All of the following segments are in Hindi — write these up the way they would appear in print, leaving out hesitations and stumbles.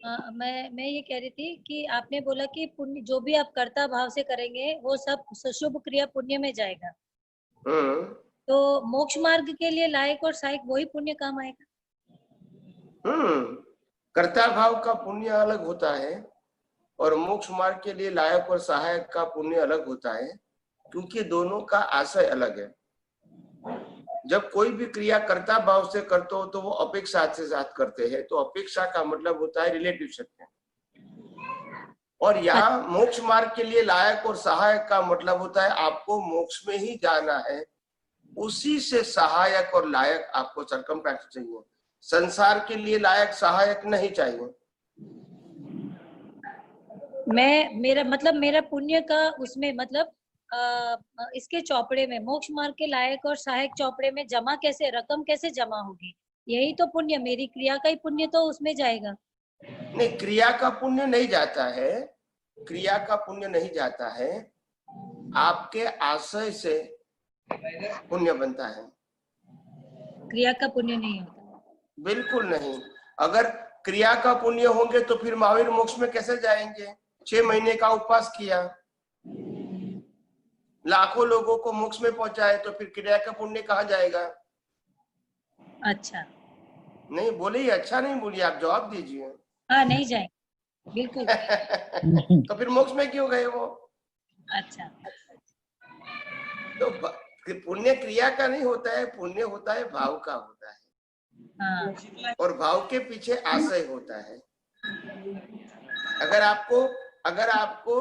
मैं ये कह रही थी कि आपने बोला कि पुण्य जो भी आप कर्ता भाव से करेंगे वो सब शुभ क्रिया पुण्य में जाएगा। तो मोक्ष मार्ग के लिए लायक और सहायक वही पुण्य काम आएगा। कर्ता भाव का पुण्य अलग होता है और मोक्ष मार्ग के लिए लायक और सहायक का पुण्य अलग होता है, क्योंकि दोनों का आशय अलग है। जब कोई भी क्रिया कर्ता भाव से करते हो तो वो अपेक्षा से साथ करते हैं, तो अपेक्षा का मतलब होता है रिलेटिव सत्य। और यहाँ मोक्ष मार्ग के लिए लायक और सहायक का मतलब होता है आपको मोक्ष में ही जाना है, उसी से सहायक और लायक आपको सरकमस्टेंस चाहिए। संसार के लिए लायक सहायक नहीं चाहिए। मेरा पुण्य का उसमें मतलब इसके चौपड़े में मोक्ष मार्ग के लायक और सहायक चौपड़े में जमा कैसे, रकम कैसे जमा होगी? यही तो पुण्य, मेरी क्रिया का ही पुण्य तो उसमें जाएगा। नहीं, क्रिया का पुण्य नहीं जाता है, क्रिया का पुण्य नहीं जाता है, आपके आशय से पुण्य बनता है। क्रिया का पुण्य नहीं होता। बिल्कुल नहीं। अगर क्रिया का पुण्य होंगे तो फिर महावीर मोक्ष में कैसे जाएंगे? 6 महीने का उपवास किया, लाखों लोगों को मोक्ष में पहुंचाए, तो फिर क्रिया का पुण्य कहाँ जाएगा? अच्छा नहीं बोले, अच्छा नहीं बोलिए, आप जवाब दीजिए। हाँ, नहीं जाएंगे बिल्कुल। तो फिर मोक्ष में क्यों गए वो? अच्छा, तो पुण्य क्रिया का नहीं होता है, पुण्य होता है भाव का होता है। हाँ। और भाव के पीछे आशय होता है। अगर आपको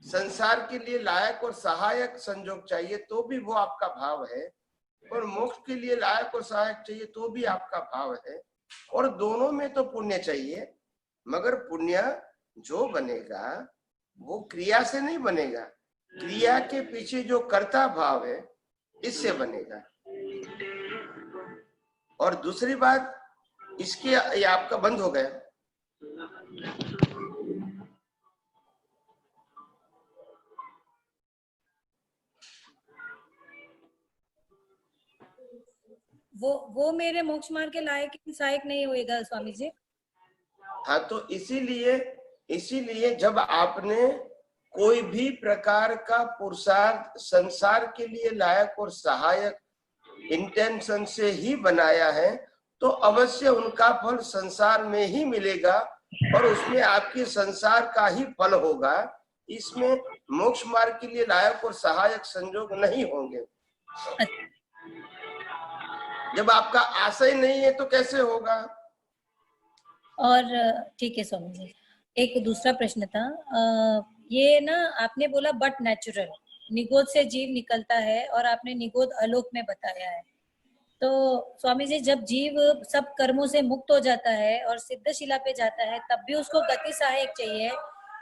संसार के लिए लायक और सहायक संजोग चाहिए तो भी वो आपका भाव है, और मोक्ष के लिए लायक और सहायक चाहिए तो भी आपका भाव है, और दोनों में तो पुण्य चाहिए। मगर पुण्य जो बनेगा वो क्रिया से नहीं बनेगा, क्रिया के पीछे जो कर्ता भाव है इससे बनेगा। और दूसरी बात, इसके ये आपका बंद हो गया। वो मेरे मोक्ष मार्ग के लायक सहायक नहीं होएगा स्वामी जी। हाँ, तो इसीलिए जब आपने कोई भी प्रकार का पुरुषार्थ संसार के लिए लायक और सहायक इंटेंशन से ही बनाया है, तो अवश्य उनका फल संसार में ही मिलेगा और उसमें आपकी संसार का ही फल होगा। इसमें मोक्ष मार्ग के लिए लायक और सहायक संजोग नहीं होंगे। जब आपका आशय नहीं है तो कैसे होगा? और ठीक है स्वामी जी, एक दूसरा प्रश्न था। ये ना आपने बोला बट नेचुरल, निगोद से जीव निकलता है और आपने निगोद अलोक में बताया है। तो स्वामी जी, जब जीव सब कर्मों से मुक्त हो जाता है और सिद्धशिला पे जाता है तब भी उसको गति सहायक चाहिए,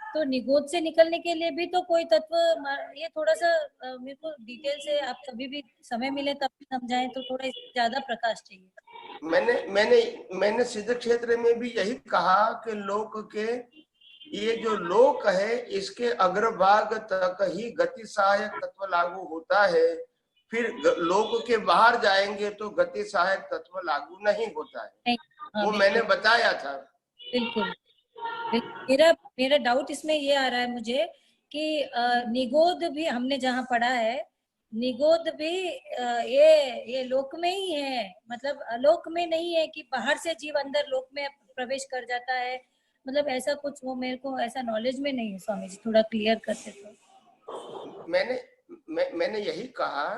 तो निगोद से निकलने के लिए भी तो कोई तत्व, ये थोड़ा सा मेरे को डिटेल से आप कभी भी समय मिले तब समझाएं तो थोड़ा ज्यादा प्रकाश चाहिए। मैंने सिद्ध क्षेत्र में भी यही कहा कि लोक के ये जो लोक है इसके अग्रभाग तक ही गति सहायक तत्व लागू होता है, फिर लोक के बाहर जाएंगे तो गति सहायक तत्व लागू नहीं होता है। वो मैंने बताया था। बिल्कुल। मेरा डाउट इसमें ये आ रहा है मुझे कि निगोद भी हमने जहाँ पढ़ा है, निगोद भी ये लोक में ही है, मतलब अलोक में नहीं है कि बाहर से जीव अंदर लोक में प्रवेश कर जाता है, मतलब ऐसा कुछ वो मेरे को ऐसा नॉलेज में नहीं है। स्वामी जी थोड़ा क्लियर करते तो। मैंने यही कहा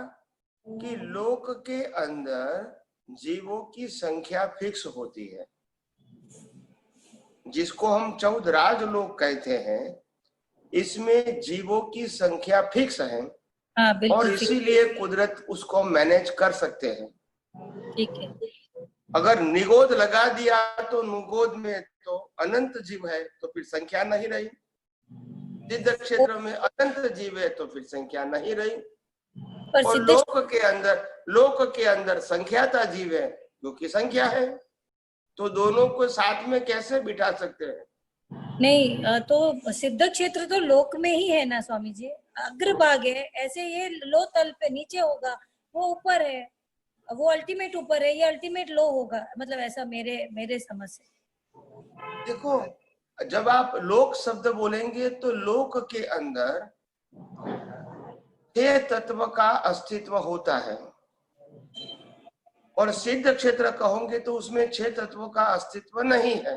कि लोक के अंदर जीवों की संख्या फिक्स होती है, जिसको हम 14 राजलोक कहते हैं, इसमें जीवों की संख्या फिक्स है। हाँ, और इसीलिए कुदरत उसको मैनेज कर सकते हैं। ठीक है। अगर निगोद लगा दिया तो निगोद में तो अनंत जीव है तो फिर संख्या नहीं रही, सिद्ध क्षेत्र में अनंत जीव है तो फिर संख्या नहीं रही, और लोक के अंदर संख्याता जीव है क्योंकि संख्या है, तो दोनों को साथ में कैसे बिठा सकते हैं? नहीं, तो सिद्ध क्षेत्र तो लोक में ही है ना स्वामी जी, अग्रभाग है, ऐसे ये लो तल पे नीचे होगा, वो ऊपर है, वो अल्टीमेट ऊपर है, ये अल्टीमेट लो होगा, मतलब ऐसा मेरे समझ से। देखो, जब आप लोक शब्द बोलेंगे तो लोक के अंदर 6 तत्व का अस्तित्व होता है, और सिद्ध क्षेत्र कहोगे तो उसमें 6 तत्वों का अस्तित्व नहीं है।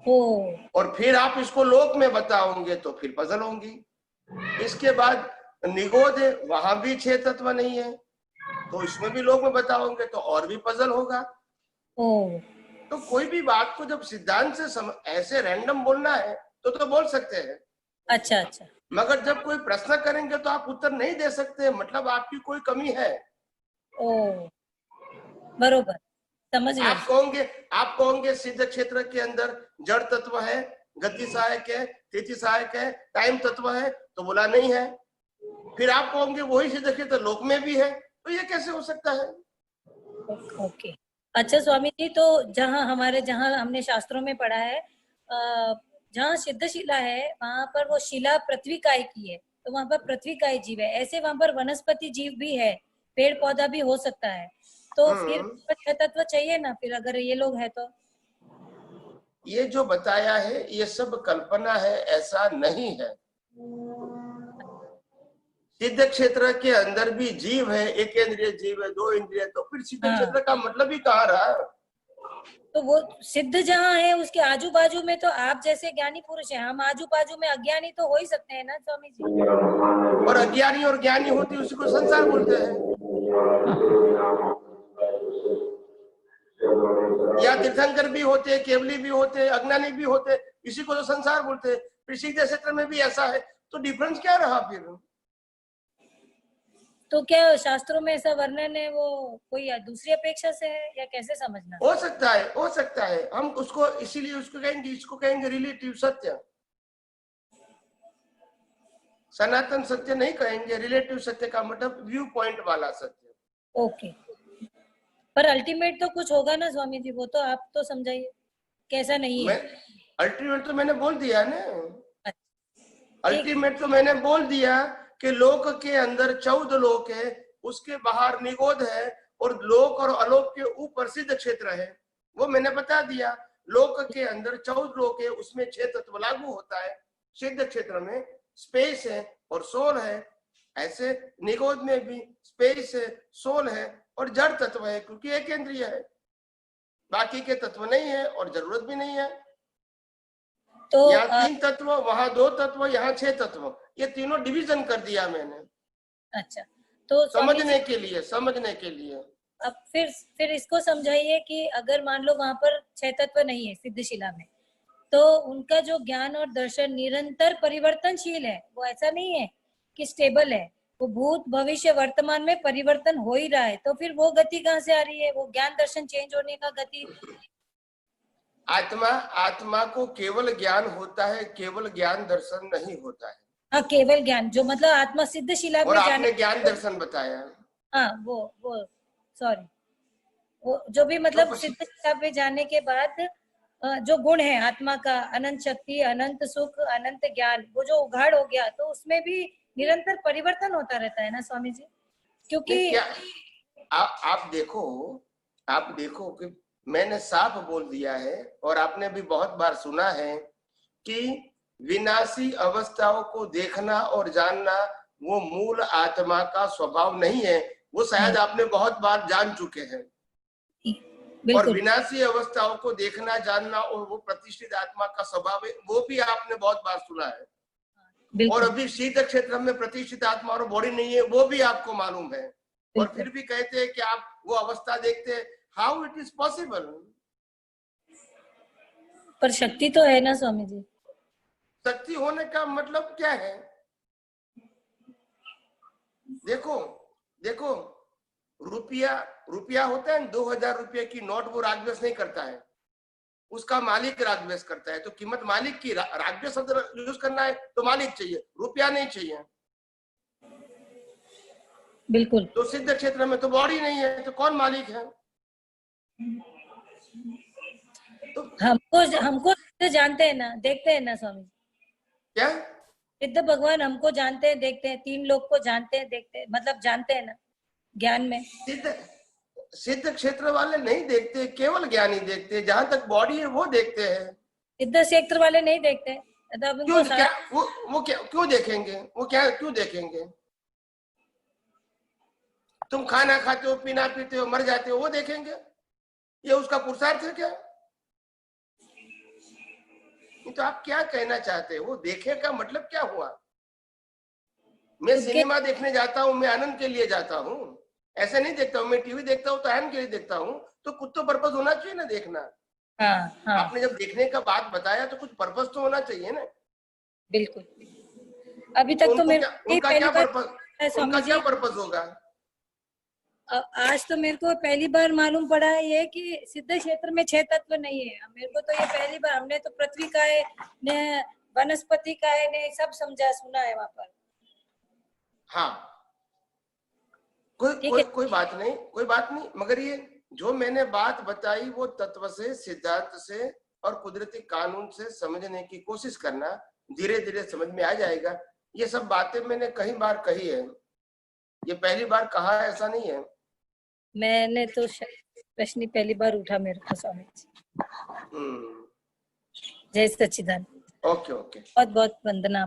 और फिर आप इसको लोक में बताओगे तो फिर पजल होंगी। इसके बाद निगोद है, वहां भी 6 तत्व नहीं है, तो इसमें भी लोक में बताओगे तो और भी पजल होगा। तो कोई भी बात को जब सिद्धांत से ऐसे रैंडम बोलना है तो बोल सकते हैं। अच्छा अच्छा। मगर जब कोई प्रश्न करेंगे तो आप उत्तर नहीं दे सकते, मतलब आपकी कोई कमी है। बरोबर, समझ गए। आप कहोगे सिद्ध क्षेत्र के अंदर जड़ तत्व है, गति सहायक है, स्थिति सहायक है, टाइम तत्व है, तो बोला नहीं है। फिर आप कहोगे वही सिद्ध क्षेत्र लोक में भी है, तो ये कैसे हो सकता है? ओके। अच्छा स्वामी जी, तो जहाँ हमने शास्त्रों में पढ़ा है, जहाँ सिद्ध शिला है वहां पर वो शिला पृथ्वी काय की है, तो वहां पर पृथ्वी काय जीव है। ऐसे वहां पर वनस्पति जीव भी है, पेड़ पौधा भी हो सकता है, तो फिर 6 तत्व चाहिए ना फिर, अगर ये लोग है तो? ये जो बताया है ये सब कल्पना है, ऐसा नहीं है। सिद्ध क्षेत्र के अंदर भी जीव है, एक इंद्रिय जीव है, 2 इंद्रिय, तो फिर सिद्ध क्षेत्र का मतलब ही कहाँ रहा? तो वो सिद्ध जहाँ है उसके आजू बाजू में तो आप जैसे ज्ञानी पुरुष हैं, हम आजू बाजू में अज्ञानी तो हो ही सकते हैं ना स्वामी जी। और अज्ञानी और ज्ञानी होती उसी को संसार बोलते हैं, या तीर्थंकर भी होते, केवली भी होते, अज्ञानी भी होते, इसी को तो संसार बोलते हैं। फिर सिद्ध क्षेत्र में भी ऐसा है, तो डिफरेंस क्या रहा फिर? तो क्या शास्त्रों में ऐसा वर्णन है, वो कोई दूसरी अपेक्षा से है या कैसे समझना? हो सकता है। हम उसको इसीलिए इसको कहेंगे रिलेटिव सत्य। सनातन सत्य नहीं कहेंगे, रिलेटिव सत्य का मतलब व्यू पॉइंट वाला सत्य। ओके, पर अल्टीमेट तो कुछ होगा ना स्वामी जी, वो तो आप तो समझाइए कैसा नहीं है। अल्टीमेट तो मैंने बोल दिया ना। अल्टीमेट तो मैंने बोल दिया कि लोक के अंदर 14 लोक है, उसके बाहर निगोद है, और लोक और अलोक के ऊपर सिद्ध क्षेत्र है, वो मैंने बता दिया। लोक के अंदर 14 लोक है, उसमें 6 तत्व लागू होता है। सिद्ध क्षेत्र में स्पेस है और सोल है, ऐसे निगोद में भी स्पेस है, सोल है और जड़ तत्व है, क्योंकि एक इंद्रिय है, बाकी के तत्व नहीं है और जरूरत भी नहीं है। तो यहाँ 3 तत्व, वहां 2 तत्व, यहाँ 6 तत्व, ये तीनों डिवीजन कर दिया मैंने। अच्छा, तो समझने के लिए अब फिर इसको समझाइए कि अगर मान लो वहां पर 6 तत्व नहीं है सिद्धशिला में, तो उनका जो ज्ञान और दर्शन निरंतर परिवर्तनशील है, वो ऐसा नहीं है कि स्टेबल है, वो भूत भविष्य वर्तमान में परिवर्तन हो ही रहा है, तो फिर वो गति कहाँ से आ रही है? वो ज्ञान दर्शन चेंज होने का गति। आत्मा को केवल ज्ञान होता है, केवल ज्ञान दर्शन नहीं होता है। हाँ, केवल ज्ञान, जो मतलब आत्मा सिद्ध शिला में जाने, आपने ज्ञान दर्शन बताया। हाँ, वो सॉरी, वो जो भी मतलब सिद्ध शिला पे जाने के बाद जो गुण है आत्मा का, अनंत शक्ति, अनंत सुख, अनंत ज्ञान, वो जो उघाड़ हो गया, तो उसमें भी निरंतर परिवर्तन होता रहता है ना स्वामी जी? क्योंकि आप देखो कि मैंने साफ बोल दिया है, और आपने भी बहुत बार सुना है कि विनाशी अवस्थाओं को देखना और जानना वो मूल आत्मा का स्वभाव नहीं है। वो शायद आपने बहुत बार जान चुके हैं। और विनाशी अवस्थाओं को देखना जानना और वो प्रतिष्ठित आत्मा का स्वभाव है, वो भी आपने बहुत बार सुना है। और अभी शीत क्षेत्र में प्रतिष्ठित आत्मा और बॉडी नहीं है, वो भी आपको मालूम है, और फिर भी कहते हैं कि आप वो अवस्था देखते हैं। How it is possible? पर शक्ति तो है ना स्वामी जी। शक्ति होने का मतलब क्या है? देखो रुपया होता है, 2000 रुपये की नोट, वो रागद्वेष नहीं करता है, उसका मालिक रागद्वेष करता है। तो कीमत मालिक की, रागद्वेष शब्द यूज करना है तो मालिक चाहिए, रुपया नहीं चाहिए। बिल्कुल। तो सिद्ध क्षेत्र में तो बॉडी नहीं है, तो कौन मालिक है? तो हमको जानते हैं ना, देखते हैं ना स्वामी। क्या सिद्ध भगवान हमको जानते हैं, देखते हैं, 3 लोग को जानते हैं, देखते हैं, मतलब जानते हैं ना ज्ञान में। सिद्ध क्षेत्र वाले नहीं देखते, केवल ज्ञानी देखते हैं। जहां तक बॉडी है वो देखते हैं। सिद्ध क्षेत्र वाले नहीं देखते, तो अब क्यों? उनको क्या वो क्या क्यों देखेंगे? वो क्या क्यों देखेंगे? तुम खाना खाते हो, पीना पीते हो, मर जाते हो, वो देखेंगे? ये उसका पुरुषार्थ है क्या? तो आप क्या कहना चाहते हो? वो देखे का मतलब क्या हुआ? मैं खुद के, सिनेमा देखने जाता हूँ, मैं आनंद के लिए जाता हूँ, ऐसे नहीं देखता हूँ। मैं टीवी देखता हूँ तो आनंद के लिए देखता हूँ, तो कुछ तो पर्पज होना चाहिए ना देखना। हाँ हाँ आपने जब देखने का बात बताया तो कुछ पर्पज तो होना चाहिए ना। बिल्कुल। अभी तो तक तो उनको मेरे क्या, को ये उनका पहली क्या बार है पर्पज, उनका स्वामी क्या जी। पर्पज होगा? आज तो मेरे को पहली बार मालूम पड़ा है ये कि सिद्ध क्षेत्र में 6 तत्व नहीं है। मेरे को तो ये पहली बार, हमने तो पृथ्वी का है ने वनस्पति का है ने सब समझा सुना है वहां पर। हाँ, कोई ठीक कोई है। कोई बात नहीं, कोई बात नहीं। मगर ये जो मैंने बात बताई वो तत्व से, सिद्धांत से और कुदरती कानून से समझने की कोशिश करना, धीरे धीरे समझ में आ जाएगा। ये सब बातें मैंने कई बार कही है, ये पहली बार कहा है ऐसा नहीं है। मैंने तो प्रश्न पहली बार उठा मेरे को स्वामी जी। हम्म। जय सच्चिदानंद। Okay okay. बहुत बहुत वंदना।